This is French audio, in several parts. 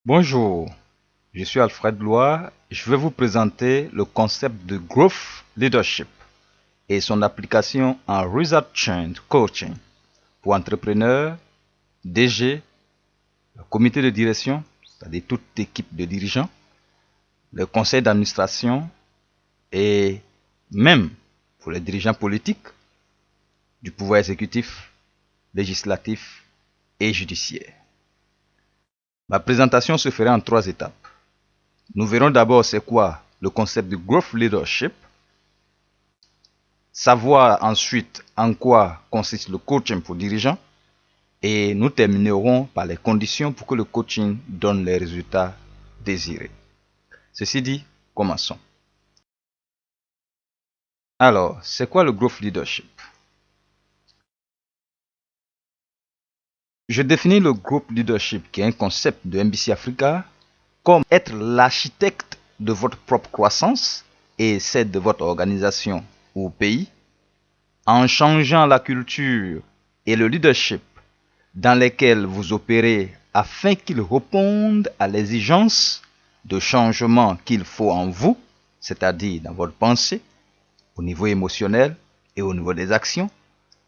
Bonjour, je suis Alfred Loire. Je vais vous présenter le concept de Growth Leadership et son application en Result Change Coaching pour entrepreneurs, DG, le comité de direction, c'est-à-dire toute équipe de dirigeants, le conseil d'administration et même pour les dirigeants politiques du pouvoir exécutif, législatif et judiciaire. Ma présentation se fera en 3 étapes. Nous verrons d'abord c'est quoi le concept de Growth Leadership, savoir ensuite en quoi consiste le coaching pour dirigeants et nous terminerons par les conditions pour que le coaching donne les résultats désirés. Ceci dit, commençons. Alors, c'est quoi le Growth Leadership? Je définis le Growth Leadership, qui est un concept de MBC Africa, comme être l'architecte de votre propre croissance et celle de votre organisation ou pays, en changeant la culture et le leadership dans lesquels vous opérez afin qu'ils répondent à l'exigence de changement qu'il faut en vous, c'est-à-dire dans votre pensée, au niveau émotionnel et au niveau des actions,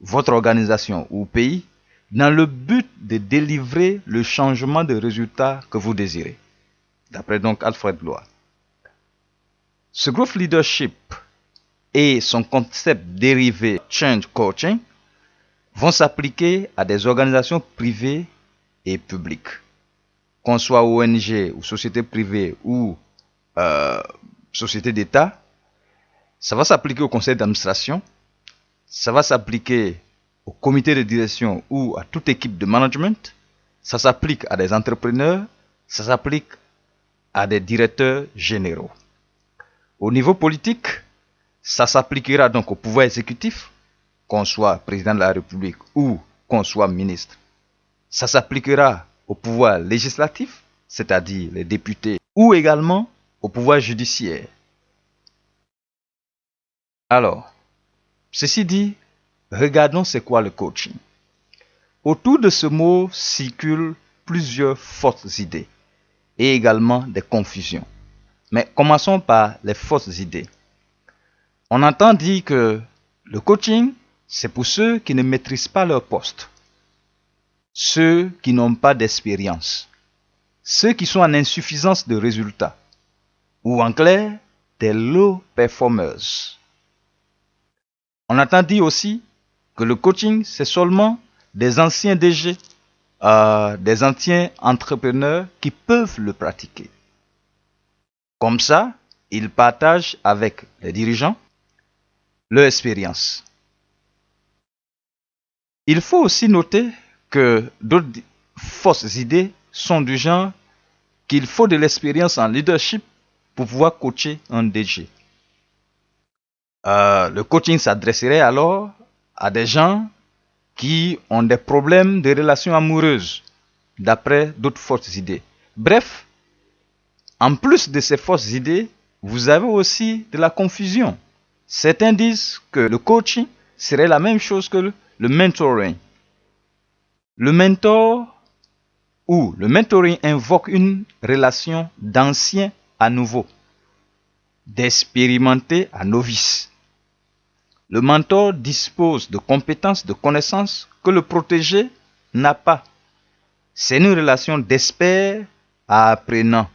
votre organisation ou pays, dans le but de délivrer le changement de résultat que vous désirez. D'après donc Alfred Loire. Ce growth leadership et son concept dérivé Change Coaching vont s'appliquer à des organisations privées et publiques. Qu'on soit ONG ou société privée ou société d'État, ça va s'appliquer au conseil d'administration, ça va s'appliquer au comité de direction ou à toute équipe de management, ça s'applique à des entrepreneurs, ça s'applique à des directeurs généraux. Au niveau politique, ça s'appliquera donc au pouvoir exécutif, qu'on soit président de la République ou qu'on soit ministre. Ça s'appliquera au pouvoir législatif, c'est-à-dire les députés, ou également au pouvoir judiciaire. Alors, ceci dit, regardons c'est quoi le coaching. Autour de ce mot circulent plusieurs fausses idées et également des confusions. Mais commençons par les fausses idées. On entend dire que le coaching, c'est pour ceux qui ne maîtrisent pas leur poste, ceux qui n'ont pas d'expérience, ceux qui sont en insuffisance de résultats, ou en clair, des low performers. On entend dire aussi que le coaching, c'est seulement des anciens DG, des anciens entrepreneurs qui peuvent le pratiquer. Comme ça, ils partagent avec les dirigeants leur expérience. Il faut aussi noter que d'autres fausses idées sont du genre qu'il faut de l'expérience en leadership pour pouvoir coacher un DG. Le coaching s'adresserait alors à des gens qui ont des problèmes de relations amoureuses, d'après d'autres fausses idées. Bref, en plus de ces fausses idées, vous avez aussi de la confusion. Certains disent que le coaching serait la même chose que le mentoring. Le mentor ou le mentoring invoque une relation d'ancien à nouveau, d'expérimenté à novice. Le mentor dispose de compétences, de connaissances que le protégé n'a pas. C'est une relation d'expert à apprenant.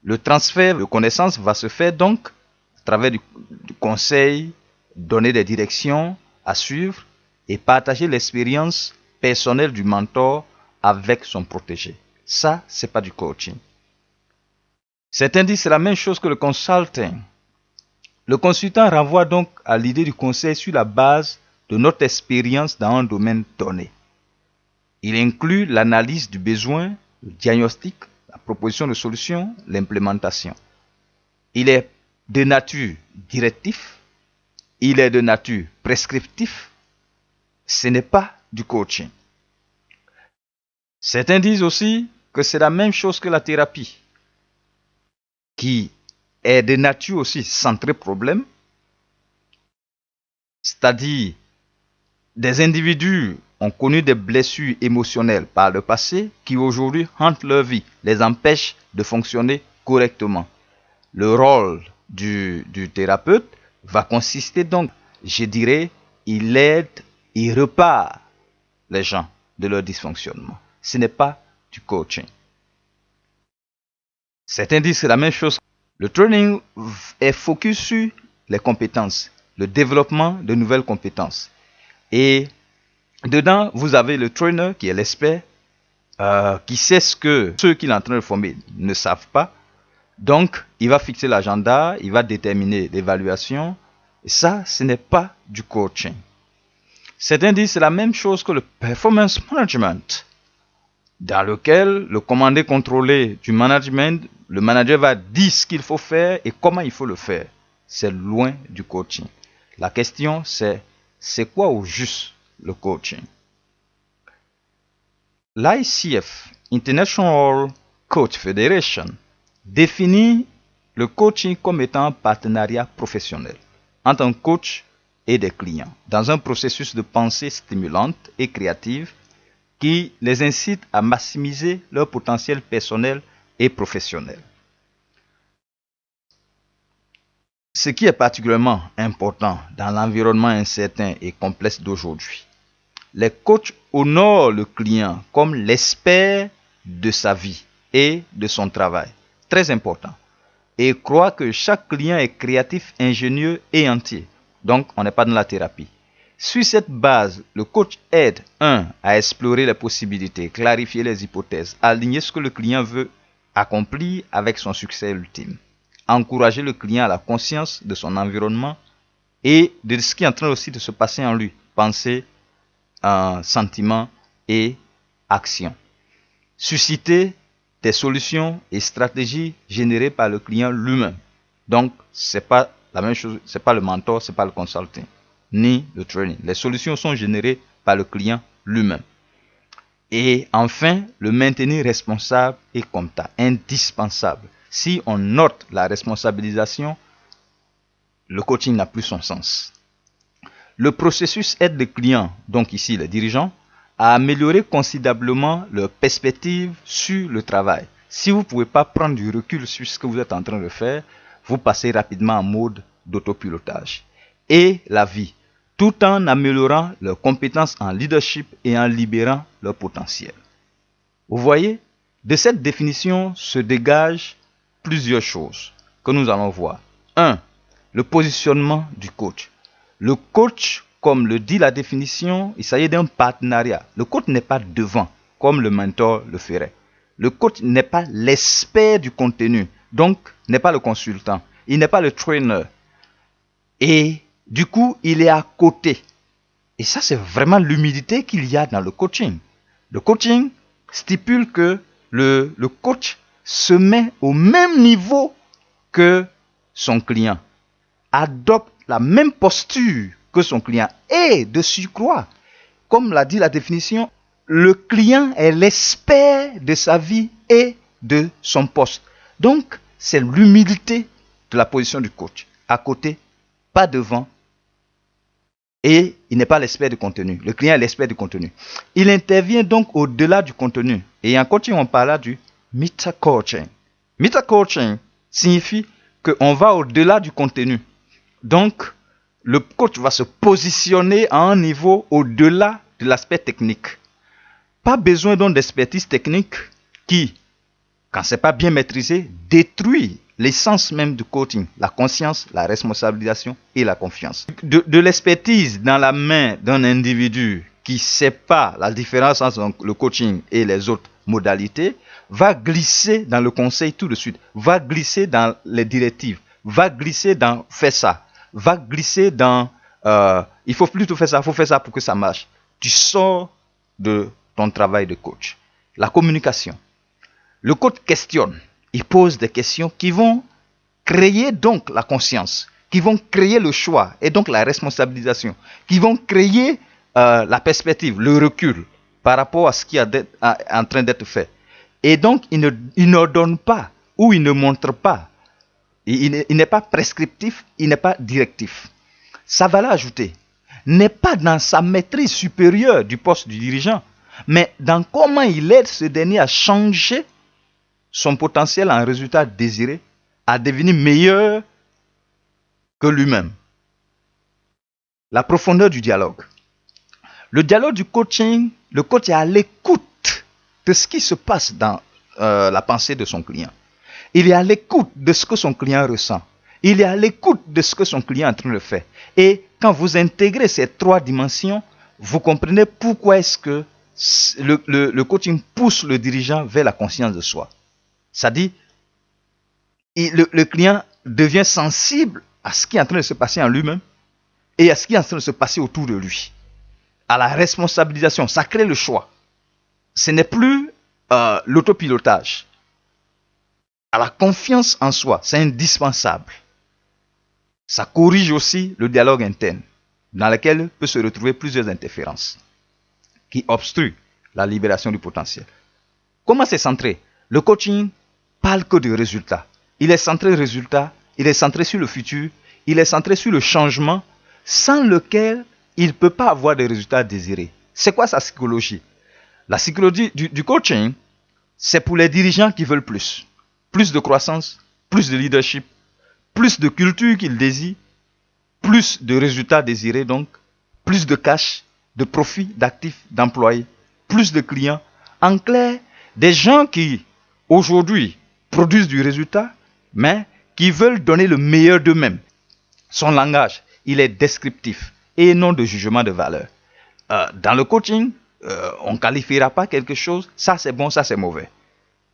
Le transfert de connaissances va se faire donc à travers du conseil, donner des directions à suivre et partager l'expérience personnelle du mentor avec son protégé. Ça, c'est pas du coaching. Certains disent c'est la même chose que le consulting. Le consultant renvoie donc à l'idée du conseil sur la base de notre expérience dans un domaine donné. Il inclut l'analyse du besoin, le diagnostic, la proposition de solution, l'implémentation. Il est de nature directif, il est de nature prescriptif. Ce n'est pas du coaching. Certains disent aussi que c'est la même chose que la thérapie, qui est de nature aussi centrée problème, c'est-à-dire des individus ont connu des blessures émotionnelles par le passé qui aujourd'hui hantent leur vie, les empêchent de fonctionner correctement. Le rôle du thérapeute va consister donc, je dirais, il aide, il repart les gens de leur dysfonctionnement. Ce n'est pas du coaching. Certains disent que c'est la même chose. Le training est focus sur les compétences, le développement de nouvelles compétences. Et dedans, vous avez le trainer qui est l'expert, qui sait ce que ceux qu'il est en train de former ne savent pas. Donc, il va fixer l'agenda, il va déterminer l'évaluation. Et ça, ce n'est pas du coaching. Certains disent que c'est la même chose que le performance management, dans lequel le commandé contrôlé du management, le manager va dire ce qu'il faut faire et comment il faut le faire. C'est loin du coaching. La question c'est quoi au juste le coaching? L'ICF, International Coach Federation, définit le coaching comme étant un partenariat professionnel entre un coach et des clients dans un processus de pensée stimulante et créative qui les incite à maximiser leur potentiel personnel et professionnel. Ce qui est particulièrement important dans l'environnement incertain et complexe d'aujourd'hui, les coachs honorent le client comme l'expert de sa vie et de son travail. Très important. Et croient que chaque client est créatif, ingénieux et entier. Donc, on n'est pas dans la thérapie. Sur cette base, le coach aide, à explorer les possibilités, clarifier les hypothèses, aligner ce que le client veut accomplir avec son succès ultime, encourager le client à la conscience de son environnement et de ce qui est en train aussi de se passer en lui, pensée, sentiments et actions. Susciter des solutions et stratégies générées par le client lui-même. Donc, c'est pas la même chose, c'est pas le mentor, c'est pas le consulting, ni le training. Les solutions sont générées par le client lui-même. Et enfin, le maintenir responsable et comptable, indispensable. Si on note la responsabilisation, le coaching n'a plus son sens. Le processus aide le client, donc ici les dirigeants, à améliorer considérablement leur perspective sur le travail. Si vous ne pouvez pas prendre du recul sur ce que vous êtes en train de faire, vous passez rapidement en mode d'autopilotage. Et la vie, tout en améliorant leurs compétences en leadership et en libérant leur potentiel. Vous voyez, de cette définition se dégagent plusieurs choses que nous allons voir. 1. Le positionnement du coach. Le coach, comme le dit la définition, il s'agit d'un partenariat. Le coach n'est pas devant, comme le mentor le ferait. Le coach n'est pas l'expert du contenu, donc n'est pas le consultant. Il n'est pas le trainer. Et du coup, il est à côté. Et ça, c'est vraiment l'humilité qu'il y a dans le coaching. Le coaching stipule que le coach se met au même niveau que son client, adopte la même posture que son client et de surcroît, comme l'a dit la définition, le client est l'expert de sa vie et de son poste. Donc, c'est l'humilité de la position du coach. À côté, pas devant. Et il n'est pas l'expert du contenu. Le client est l'expert du contenu. Il intervient donc au-delà du contenu. Et en coaching, on parle du meta-coaching. Meta-coaching signifie qu'on va au-delà du contenu. Donc, le coach va se positionner à un niveau au-delà de l'aspect technique. Pas besoin donc d'expertise technique qui, quand ce n'est pas bien maîtrisé, détruit l'essence même du coaching, la conscience, la responsabilisation et la confiance. De l'expertise dans la main d'un individu qui ne sait pas la différence entre le coaching et les autres modalités, va glisser dans le conseil tout de suite, va glisser dans les directives, va glisser dans « fais ça », va glisser dans il faut plutôt faire ça, il faut faire ça pour que ça marche. Tu sors de ton travail de coach. La communication. Le coach questionne. Il pose des questions qui vont créer donc la conscience, qui vont créer le choix et donc la responsabilisation, qui vont créer la perspective, le recul par rapport à ce qui est en train d'être fait. Et donc, il ne donne pas ou il ne montre pas. Il n'est pas prescriptif, il n'est pas directif. Sa valeur ajoutée. n'est pas dans sa maîtrise supérieure du poste du dirigeant, mais dans comment il aide ce dernier à changer son potentiel en résultat désiré, à devenir meilleur que lui-même. La profondeur du dialogue. Le dialogue du coaching, le coach est à l'écoute de ce qui se passe dans la pensée de son client. Il est à l'écoute de ce que son client ressent. Il est à l'écoute de ce que son client est en train de faire. Et quand vous intégrez ces trois dimensions, vous comprenez pourquoi est-ce que le coaching pousse le dirigeant vers la conscience de soi. C'est-à-dire, le client devient sensible à ce qui est en train de se passer en lui-même et à ce qui est en train de se passer autour de lui. À la responsabilisation, ça crée le choix. Ce n'est plus l'autopilotage. À la confiance en soi, c'est indispensable. Ça corrige aussi le dialogue interne, dans lequel peut se retrouver plusieurs interférences qui obstruent la libération du potentiel. Comment c'est centré? Le coaching parle que de résultats. Il est centré résultat, il est centré sur le futur, il est centré sur le changement, sans lequel il ne peut pas avoir de résultats désirés. C'est quoi sa psychologie? La psychologie du coaching, c'est pour les dirigeants qui veulent plus. Plus de croissance, plus de leadership, plus de culture qu'ils désirent, plus de résultats désirés donc, plus de cash, de profit, d'actifs, d'employés, plus de clients. En clair, des gens qui, aujourd'hui, produisent du résultat, mais qui veulent donner le meilleur d'eux-mêmes. Son langage, il est descriptif et non de jugement de valeur. Dans le coaching, on ne qualifiera pas quelque chose, ça c'est bon, ça c'est mauvais.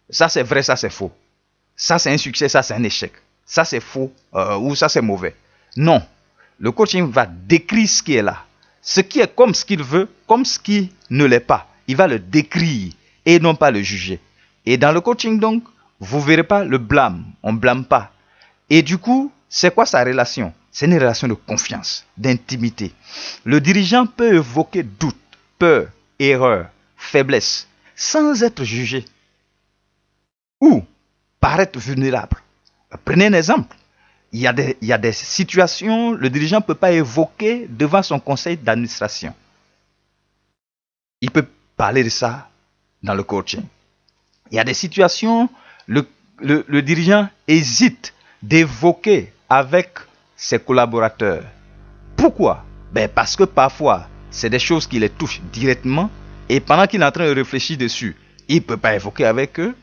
Ça c'est vrai, ça c'est faux. Ça c'est un succès, ça c'est un échec. Ça c'est faux ou ça c'est mauvais. Non, le coaching va décrire ce qui est là. Ce qui est comme ce qu'il veut, comme ce qui ne l'est pas. Il va le décrire et non pas le juger. Et dans le coaching donc, vous ne verrez pas le blâme. On ne blâme pas. Et du coup, c'est quoi sa relation? C'est une relation de confiance, d'intimité. Le dirigeant peut évoquer doute, peur, erreur, faiblesse, sans être jugé. Ou paraître vulnérable. Prenez un exemple. Il y a des situations, le dirigeant ne peut pas évoquer devant son conseil d'administration. Il peut parler de ça dans le coaching. Il y a des situations, le dirigeant hésite d'évoquer avec ses collaborateurs. Pourquoi? Parce que parfois, c'est des choses qui les touchent directement et pendant qu'il est en train de réfléchir dessus, il ne peut pas évoquer avec eux.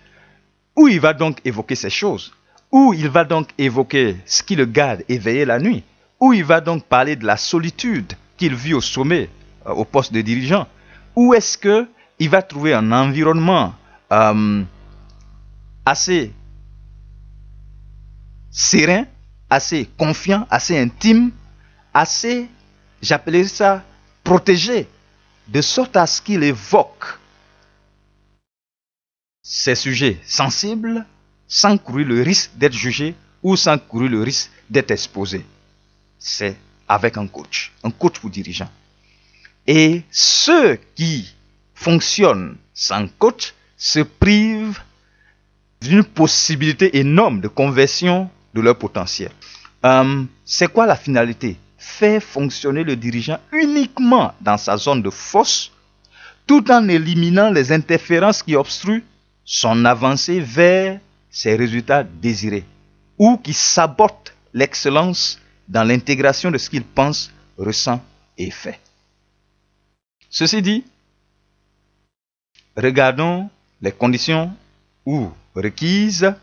Ou il va donc évoquer ces choses. Ou il va donc évoquer ce qui le garde éveillé la nuit. Ou il va donc parler de la solitude qu'il vit au sommet, au poste de dirigeant. Ou est-ce qu'il va trouver un environnement assez serein, assez confiant, assez intime, assez, j'appellerais ça, protégé, de sorte à ce qu'il évoque ces sujets sensibles sans courir le risque d'être jugé ou sans courir le risque d'être exposé. C'est avec un coach pour dirigeant. Et ceux qui fonctionnent sans coach se privent d'une possibilité énorme de conversion de leur potentiel. C'est quoi la finalité? Faire fonctionner le dirigeant uniquement dans sa zone de force, tout en éliminant les interférences qui obstruent son avancée vers ses résultats désirés, ou qui sabotent l'excellence dans l'intégration de ce qu'il pense, ressent et fait. Ceci dit, regardons les conditions requises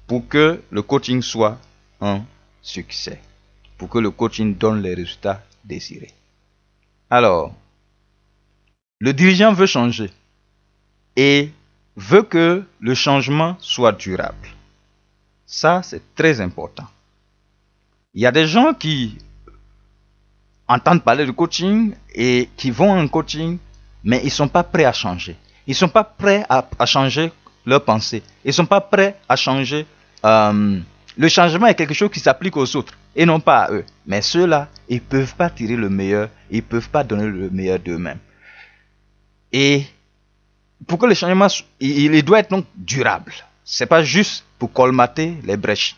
pour que le coaching soit un succès, pour que le coaching donne les résultats désirés. Alors, le dirigeant veut changer et veut que le changement soit durable. Ça, c'est très important. Il y a des gens qui entendent parler de coaching et qui vont en coaching, mais ils ne sont pas prêts à changer. Ils ne sont pas prêts à changer leur pensée. Ils ne sont pas prêts à changer. Le changement est quelque chose qui s'applique aux autres et non pas à eux. Mais ceux-là, ils ne peuvent pas tirer le meilleur, ils ne peuvent pas donner le meilleur d'eux-mêmes. Et pour que le changement, il doit être donc durable. Ce n'est pas juste pour colmater les brèches.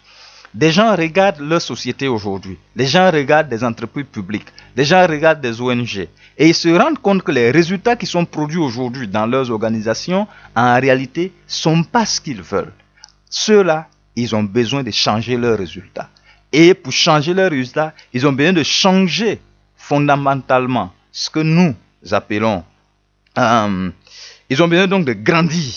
Des gens regardent leur société aujourd'hui. Les gens regardent des entreprises publiques. Les gens regardent des ONG. Et ils se rendent compte que les résultats qui sont produits aujourd'hui dans leurs organisations, en réalité, ne sont pas ce qu'ils veulent. Ceux-là, ils ont besoin de changer leurs résultats. Et pour changer leurs résultats, ils ont besoin de changer fondamentalement ce que nous appelons... ils ont besoin donc de grandir.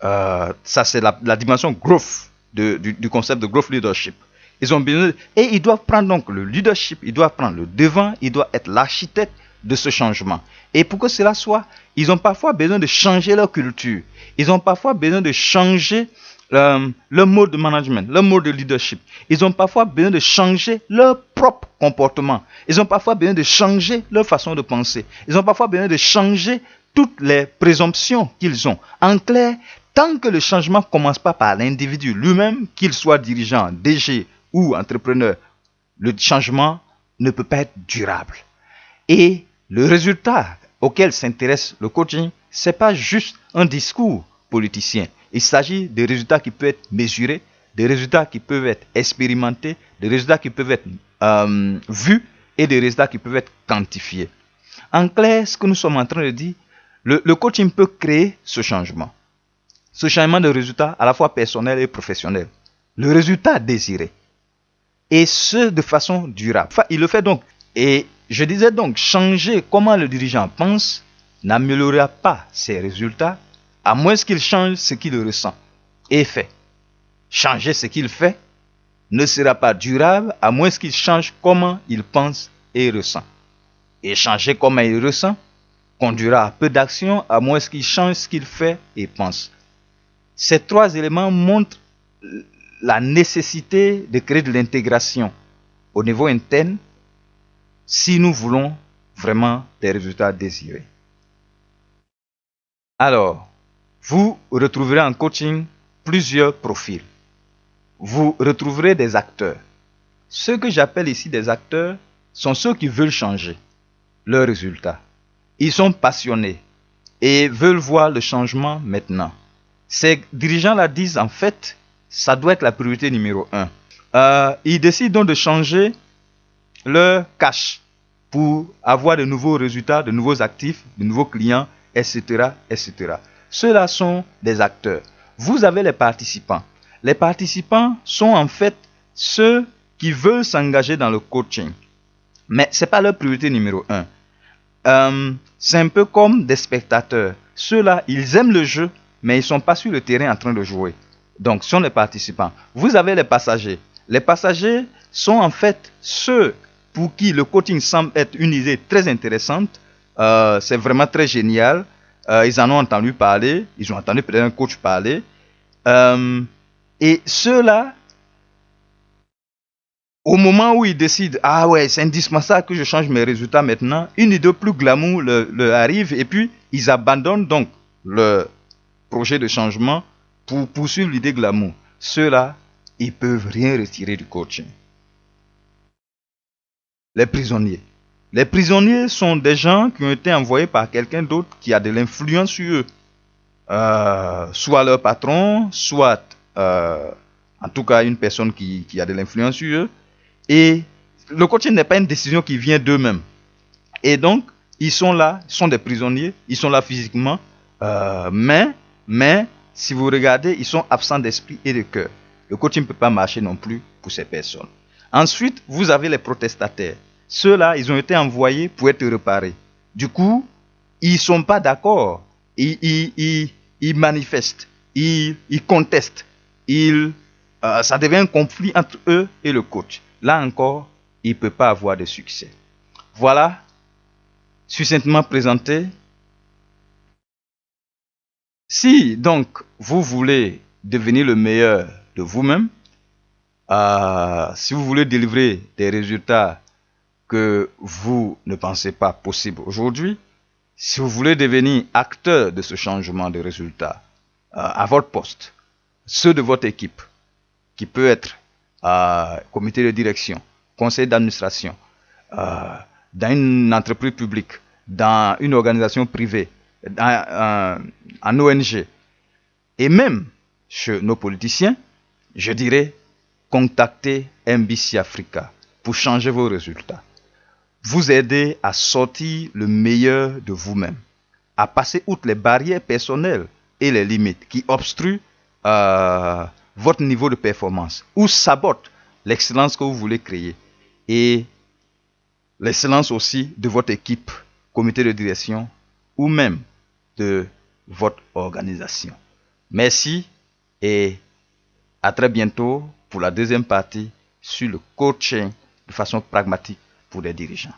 Ça, c'est la dimension growth du concept de growth leadership. Ils ont besoin et ils doivent prendre donc le leadership, ils doivent prendre le devant, ils doivent être l'architecte de ce changement. Et pour que cela soit, ils ont parfois besoin de changer leur culture. Ils ont parfois besoin de changer leur mode de management, leur mode de leadership. Ils ont parfois besoin de changer leur propre comportement. Ils ont parfois besoin de changer leur façon de penser. Ils ont parfois besoin de changer toutes les présomptions qu'ils ont. En clair, tant que le changement ne commence pas par l'individu lui-même, qu'il soit dirigeant, DG ou entrepreneur, le changement ne peut pas être durable. Et le résultat auquel s'intéresse le coaching, ce n'est pas juste un discours politicien. Il s'agit de résultats qui peuvent être mesurés, des résultats qui peuvent être expérimentés, des résultats qui peuvent être vus et des résultats qui peuvent être quantifiés. En clair, ce que nous sommes en train de dire, le coaching peut créer ce changement. Ce changement de résultat à la fois personnel et professionnel. Le résultat désiré. Et ce, de façon durable. Enfin, il le fait donc. Et je disais donc, changer comment le dirigeant pense n'améliorera pas ses résultats, à moins qu'il change ce qu'il ressent et fait. Changer ce qu'il fait ne sera pas durable, à moins qu'il change comment il pense et ressent. Et changer comment il ressent conduira à peu d'actions, à moins qu'il change ce qu'il fait et pense. Ces trois éléments montrent la nécessité de créer de l'intégration au niveau interne si nous voulons vraiment des résultats désirés. Alors, vous retrouverez en coaching plusieurs profils. Vous retrouverez des acteurs. Ceux que j'appelle ici des acteurs sont ceux qui veulent changer leurs résultats. Ils sont passionnés et veulent voir le changement maintenant. Ces dirigeants-là disent en fait, ça doit être la priorité numéro 1. Ils décident donc de changer leur cash pour avoir de nouveaux résultats, de nouveaux actifs, de nouveaux clients, etc., etc. Ceux-là sont des acteurs. Vous avez les participants. Les participants sont en fait ceux qui veulent s'engager dans le coaching. Mais ce n'est pas leur priorité numéro 1. C'est un peu comme des spectateurs. Ceux-là, ils aiment le jeu, mais ils ne sont pas sur le terrain en train de jouer. Donc, ce sont les participants. Vous avez les passagers. Les passagers sont en fait ceux pour qui le coaching semble être une idée très intéressante. C'est vraiment très génial. Ils en ont entendu parler. Ils ont entendu peut-être un coach parler. Et ceux-là, au moment où ils décident, ah ouais, c'est indispensable que je change mes résultats maintenant, une idée plus glamour leur arrive et puis ils abandonnent donc le projet de changement pour poursuivre l'idée glamour. Ceux-là, ils ne peuvent rien retirer du coaching. Les prisonniers. Les prisonniers sont des gens qui ont été envoyés par quelqu'un d'autre qui a de l'influence sur eux. Soit leur patron, soit en tout cas une personne qui a de l'influence sur eux. Et le coaching n'est pas une décision qui vient d'eux-mêmes. Et donc, ils sont là, ils sont des prisonniers, ils sont là physiquement, mais si vous regardez, ils sont absents d'esprit et de cœur. Le coaching ne peut pas marcher non plus pour ces personnes. Ensuite, vous avez les protestataires. Ceux-là, ils ont été envoyés pour être réparés. Du coup, ils ne sont pas d'accord. Ils manifestent, ils contestent. Ça devient un conflit entre eux et le coach. Là encore, il ne peut pas avoir de succès. Voilà, succinctement présenté. Si donc vous voulez devenir le meilleur de vous-même, si vous voulez délivrer des résultats que vous ne pensez pas possibles aujourd'hui, si vous voulez devenir acteur de ce changement de résultats à votre poste, ceux de votre équipe, qui peut être comité de direction, conseil d'administration, dans une entreprise publique, dans une organisation privée, en ONG, et même chez nos politiciens, je dirais, contactez MBC Africa pour changer vos résultats. Vous aider à sortir le meilleur de vous-même, à passer outre les barrières personnelles et les limites qui obstruent votre niveau de performance ou sabotent l'excellence que vous voulez créer et l'excellence aussi de votre équipe, comité de direction ou même de votre organisation. Merci et à très bientôt pour la deuxième partie sur le coaching de façon pragmatique pour les dirigeants.